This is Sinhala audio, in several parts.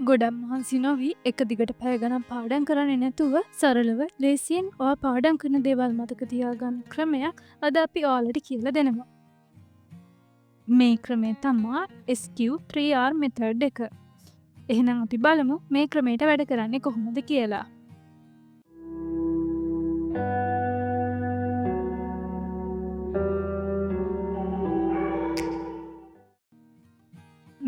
ගොඩක් මහන්සි නොවී එක දිගට පැය ගණන් පාඩම් කරන්නේ නැතුව සරලව ලේසියෙන් ඔයා පාඩම් කරන දේවල් මතක තියාගන්න ක්‍රමයක් අද අපි ඔයාලට කියලා දෙනවා. මේ ක්‍රමය තමා SQ3R මෙතඩ් එක. එහෙනම් අපි බලමු මේ ක්‍රමයට වැඩ කරන්නේ කොහොමද කියලා.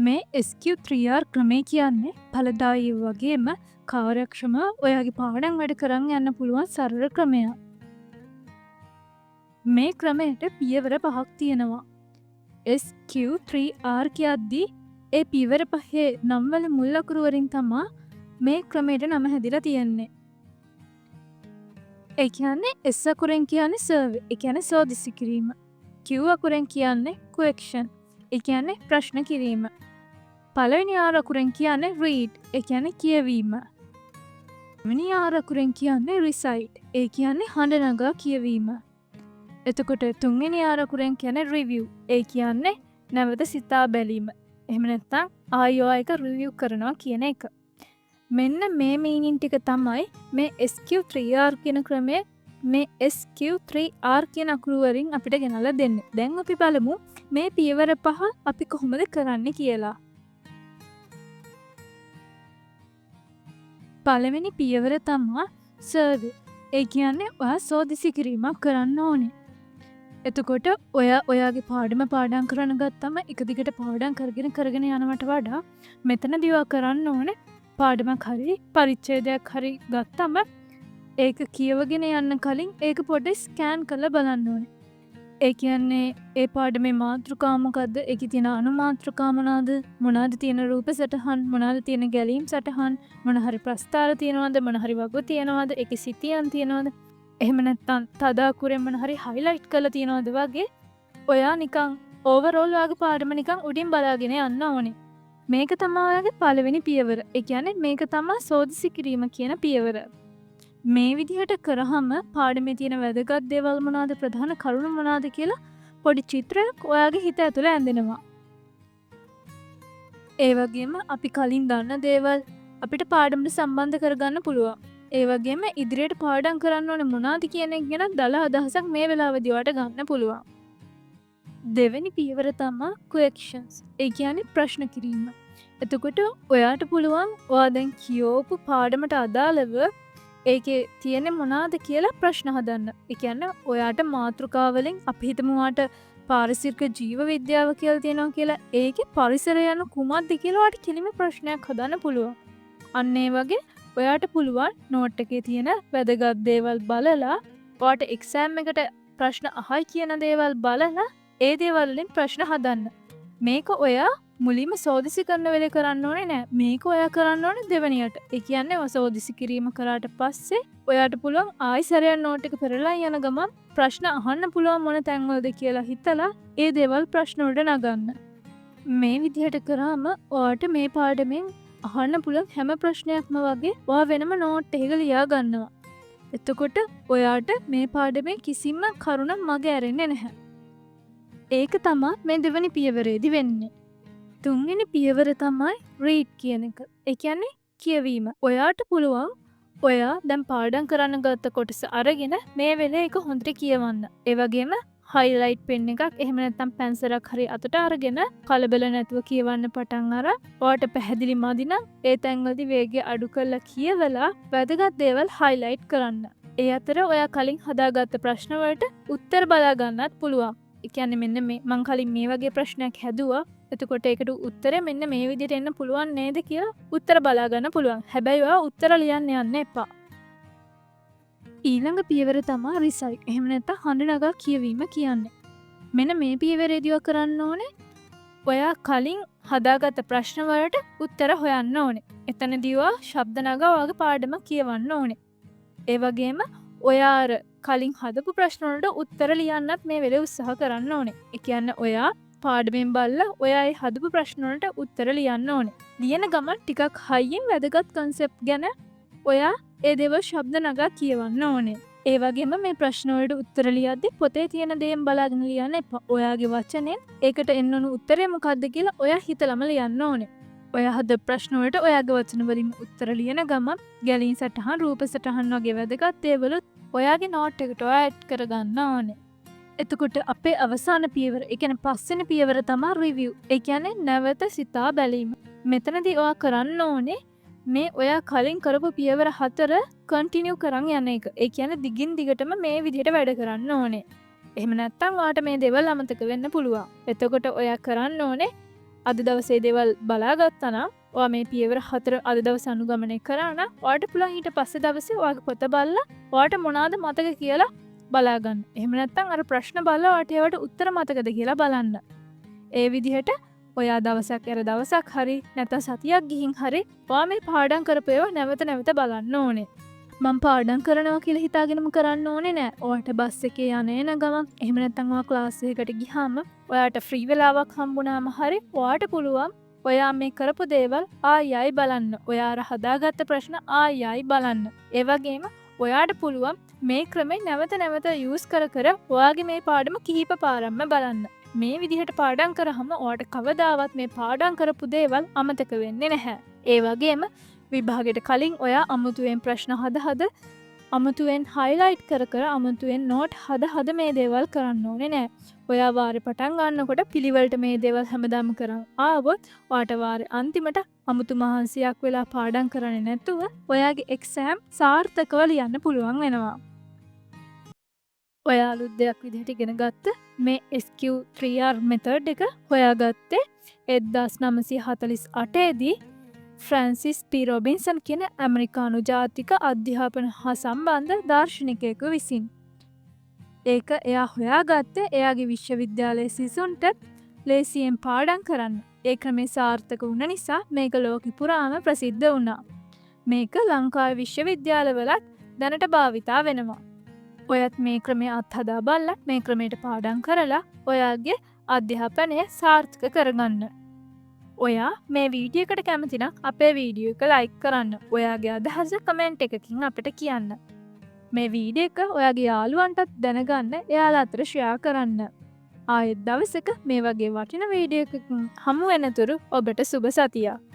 මේ SQ3R ක්‍රමය කියන්නේ ඵලදායී වගේම කාර්යක්ෂම ඔයාගේ පාඩම් වැඩ කරන් යන්න පුළුවන් සරල ක්‍රමයක්. මේ ක්‍රමයට පියවර 5ක් තියෙනවා. SQ3R කියද්දී ඒ පියවර පහේ නම් වල මුල් අකුරු වලින් තමා මේ ක්‍රමයට නම හැදිලා තියෙන්නේ. ඒ කියන්නේ S අකුරෙන් කියන්නේ සර්ව්, ඒ කියන්නේ සෝදිසි කිරීම. Q අකුරෙන් කියන්නේ ක්වෙස්චන්, ඒ කියන්නේ ප්‍රශ්න කිරීම. පළවෙනි R අකුරෙන් කියන්නේ read, ඒ කියන්නේ කියවීම. දෙවෙනි R අකුරෙන් කියන්නේ recite, ඒ කියන්නේ හඬ නගා කියවීම. එතකොට තුන්වෙනි R අකුරෙන් කියන්නේ review, ඒ කියන්නේ නැවත සිතා බැලීම. එහෙම නැත්නම් ආයෙ එක රිවිව් කරනවා කියන එක. මෙන්න මේ මීනින් ටික තමයි මේ SQ3R කියන ක්‍රමය මේ SQ3R කියන අකුරු වලින් අපිට ගෙනල්ලා දෙන්නේ. දැන් අපි බලමු මේ පියවර පහ අපි කොහොමද කරන්නේ කියලා. පළවෙනි පියවර තමා සර්ව්. ඒ කියන්නේ ඔයා සෝදිසි කිරීමක් කරන්න ඕනේ. එතකොට ඔයාගේ පාඩම් කරන්න ගත්තම එක දිගට පාඩම් කරගෙන යනවට වඩා මෙතනදී ඔයා කරන්න ඕනේ පාඩමක් හරි පරිච්ඡේදයක් හරි ගත්තම ඒක කියවගෙන යන්න කලින් ඒක පොඩ්ඩක් ස්කෑන් කරලා බලන්න ඕනේ. ඒ කියන්නේ ඒ පාඩමේ මාතෘකාව මොකද්ද? ඒකේ තියෙන අනුමාත්‍රිකා මොනවාද තියෙන රූප සටහන්, මොනවාද තියෙන ගැලීම් සටහන්, මොන හරි ප්‍රස්තාර තියෙනවද, මොන හරි වගු තියෙනවද, ඒකේ සිතියන් තියෙනවද? එහෙම නැත්නම් තද අකුරෙන් මොන හරි හයිලයිට් කරලා තියෙනවද වගේ ඔයා නිකන් ඕවරෝල් ඔයාගේ පාඩම නිකන් උඩින් බලාගෙන යන්න ඕනේ. මේක තමයි ඔයාගේ පළවෙනි පියවර. ඒ කියන්නේ මේක තමයි සෝදිසි කිරීම කියන පියවර. මේ විදිහට කරාම පාඩමේ තියෙන වැදගත් දේවල් මොනවාද, ප්‍රධාන කරුණු මොනවාද කියලා පොඩි චිත්‍රයක් ඔයාගේ හිත ඇතුළේ ඇඳෙනවා. ඒ වගේම අපි කලින් දන්න දේවල් අපිට පාඩමට සම්බන්ධ කරගන්න පුළුවන්. ඒ වගේම ඉදිරියට පාඩම් කරන්න ඕනේ මොනවාද කියන එක ගැන දල අදහසක් මේ වෙලාවදී ඔයාලට ගන්න පුළුවන්. දෙවෙනි පියවර තමයි questions. ඒ කියන්නේ ප්‍රශ්න කිරීම. එතකොට ඔයාට පුළුවන් ඔයා දැන් කියවපු පාඩමට අදාළව ඒකේ තියෙන්නේ මොනවාද කියලා ප්‍රශ්න හදන්න. ඒ කියන්නේ ඔයාට මාතෘකාවලින් අපි හිතමු ඔයාට පාරිසරික ජීව විද්‍යාව කියලා තියෙනවා කියලා ඒකේ පරිසරය යන කුමක්ද කියලා ඔයාට කෙලිම ප්‍රශ්නයක් හදන්න පුළුවන්. අන්න ඒ වගේ ඔයාට පුළුවන් නෝට් එකේ තියෙන වැදගත් දේවල් බලලා ඔයාට එක්සෑම් එකට ප්‍රශ්න අහයි කියන දේවල් බලලා ඒ දේවල් වලින් ප්‍රශ්න හදන්න. මේක ඔයා මුලින්ම සෝදිසි කරන වෙලේ කරන්න ඕනේ නෑ. මේක ඔයා කරන්න ඕනේ දෙවෙනියට. ඒ කියන්නේ ඔය සෝදිසි කිරීම කරාට පස්සේ ඔයාට පුළුවන් ආයි සැරයක් නෝට් එක පෙරලා යන ගමන් ප්‍රශ්න අහන්න පුළුවන් මොන තැන්වලද කියලා හිතලා ඒ දේවල් ප්‍රශ්න වලට නගන්න. මේ විදිහට කරාම ඔයාට මේ පාඩමෙන් අහන්න පුළුවන් හැම ප්‍රශ්නයක්ම වගේ ඔයා වෙනම නෝට් එකක ලියා ගන්නවා. එතකොට ඔයාට මේ පාඩමේ කිසිම කරුණක් මග ඇරෙන්නේ නැහැ. ඒක තමයි මේ දෙවෙනි පියවරේදී වෙන්නේ. තුන්වෙනි පියවර තමයි read කියන එක. ඒ කියන්නේ කියවීම. ඔයාට පුළුවන් ඔයා දැන් පාඩම් කරන්න ගත්ත කොටස අරගෙන මේ වෙලේ ඒක හොඳට කියවන්න. ඒ වගේම highlight pen එකක් එහෙම නැත්නම් පැන්සලක් හරි අතට අරගෙන කලබල නැතුව කියවන්න පටන් අරන් ඔයාට පැහැදිලි මදි නම් ඒ තැන්වලදී වේගය අඩු කරලා කියවලා වැදගත් දේවල් highlight කරන්න. ඒ අතර ඔයා කලින් හදාගත්ත ප්‍රශ්න වලට උත්තර බලා ගන්නත් පුළුවන්. ඒ කියන්නේ මෙන්න මේ මං කලින් මේ වගේ ප්‍රශ්නයක් හැදුවා. එතකොට ඒකට උත්තරය මෙන්න මේ විදිහට එන්න පුළුවන් නේද කියලා උත්තර බලා ගන්න පුළුවන්. හැබැයි ඔයා උත්තර ලියන්න යන්න එපා. ඊළඟ පියවර තමයි recite. එහෙම නැත්නම් හඬ නගා කියවීම කියන්නේ. මෙන්න මේ පියවරේදී ඔයා කරන්න ඕනේ ඔයා කලින් හදාගත්ත ප්‍රශ්න වලට උත්තර හොයන්න ඕනේ. එතනදී ඔයා ශබ්ද නගා ඔයාගේ පාඩම කියවන්න ඕනේ. ඒ වගේම ඔයා කලින් හදපු ප්‍රශ්න වලට උත්තර ලියන්නත් මේ වෙලේ උත්සාහ කරන්න ඕනේ. ඒ කියන්නේ ඔයා පාඩමෙන් බලලා ඔයා ඒ හදපු ප්‍රශ්න වලට උත්තර ලියන්න ඕනේ. ලියන ගමන් ටිකක් හයියෙන් වැදගත් concept ගැන ඔයා ඒ දේවල් ශබ්ද නගා කියවන්න ඕනේ. ඒ වගේම මේ ප්‍රශ්න වලට උත්තර ලියද්දී පොතේ තියෙන දේම බලාගෙන ලියන්න එපා. ඔයාගේ වචනෙන් ඒකට එන්න ඕන උත්තරය මොකක්ද කියලා ඔයා හිතලම ලියන්න ඕනේ. ඔය හද ප්‍රශ්නවලට ඔයාගේ වචන වලින් උත්තර ලියන ගමන් ගැලීම් සටහන් රූප සටහන් වගේ වැදගත් දේවලුත් ඔයාගේ නෝට් එකට ඔයා ඇඩ් කරගන්න ඕනේ. එතකොට අපේ අවසාන පියවර, ඒ කියන්නේ පස්වෙනි පියවර තමයි රිවිව්. ඒ කියන්නේ නැවත සිතා බැලීම. මෙතනදී ඔයා කරන්න ඕනේ මේ ඔයා කලින් කරපු පියවර 4 කන්ටිනියු කරන් යන එක. ඒ කියන්නේ දිගින් දිගටම මේ විදිහට වැඩ කරන්න ඕනේ. එහෙම නැත්නම් ඔයාට මේ දේවල් අමතක වෙන්න පුළුවන්. එතකොට ඔයා කරන්න ඕනේ අද දවසේ දේවල් බලාගත්තා නම් ඔයා මේ පියවර 4 අද දවසේ අනුගමනය කරා නම් ඔයාට පුළුවන් ඊට පස්සේ දවසේ ඔයාගේ පොත බලලා ඔයාට මොනවාද මතක කියලා බලාගන්න. එහෙම නැත්නම් අර ප්‍රශ්න බලලා ඔයාට ඒවට උත්තර මතකද කියලා බලන්න. ඒ විදිහට ඔයා දවසක් ඇර දවසක් හරි නැත්නම් සතියක් ගිහින් හරි ඔයා මේ පාඩම් කරපු ඒවා නැවත නැවත බලන්න ඕනේ. මම පාඩම් කරනවා කියලා හිතාගෙනම කරන්න ඕනේ නෑ. ඔයාට බස් එකේ යන ගමන් එහෙම නැත්නම් ඔයා ක්ලාස් එකකට ගියාම ඔයාට ෆ්‍රී වෙලාවක් හම්බුනාම හරි ඔයාට පුළුවන් ඔයා මේ කරපු දේවල් ආයෙයි බලන්න. ඔයා අර හදාගත්ත ප්‍රශ්න ආයෙයි බලන්න. ඒ වගේම ඔයාට පුළුවන් මේ ක්‍රමේ නැවත නැවත යූස් කර කර ඔයාගේ මේ පාඩම කිහිප පාරක්ම බලන්න. මේ විදිහට පාඩම් කරාම ඔයාට කවදාවත් මේ පාඩම් කරපු දේවල් අමතක වෙන්නේ නැහැ. ඒ වගේම විභාගයට කලින් ඔයා අමුතුවෙන් ප්‍රශ්න හද අමුතුවෙන් හයිලයිට් කර කර අමුතුවෙන් නෝට් හද මේ දේවල් කරන්න ඕනේ නෑ. ඔයා වාරේ පටන් ගන්නකොට පිළිවෙලට මේ දේවල් හැමදාම කරන් ආවොත් ඔයාට වාරේ අන්තිමට අමුතු මහන්සියක් වෙලා පාඩම් කරන්නේ නැතුව ඔයාගේ එක්සෑම් සාර්ථකව ලියන්න පුළුවන් වෙනවා. ඔයා අලුත් දෙයක් විදිහට ඉගෙන ගත්ත මේ SQ3R මෙතඩ් එක හොයාගත්තේ 1948 දී ෆ්‍රැන්සිස් පී රොබින්සන් කියන ඇමරිකානු ජාතික අධ්‍යාපන හා සම්බන්ධ දාර්ශනිකයෙකු විසින්. ඒක එයා හොයාගත්තේ එයාගේ විශ්වවිද්‍යාලයේ සිසුන්ට ලේසියෙන් පාඩම් කරන්න. ඒ ක්‍රමේ සාර්ථක වුණ නිසා මේක ලෝකෙ පුරාම ප්‍රසිද්ධ වුණා. මේක ලංකාවේ විශ්වවිද්‍යාලවලත් දැනට භාවිතා වෙනවා. ඔයත් මේ ක්‍රමය අත්හදා බලලා මේ ක්‍රමයට පාඩම් කරලා ඔයාගේ අධ්‍යාපනය සාර්ථක කරගන්න. ඔයා මේ වීඩියෝ එකට කැමති නම් අපේ වීඩියෝ එක ලයික් කරන්න. ඔයාගේ අදහස කමෙන්ට් එකකින් අපිට කියන්න. මේ වීඩියෝ එක ඔයාගේ යාළුවන්ටත් දැනගන්න එයාලා අතර ෂෙයා කරන්න. ආයෙත් දවසක මේ වගේ වටිනා වීඩියෝ එකකින් හමු වෙනතුරු ඔබට සුබ සතියක්.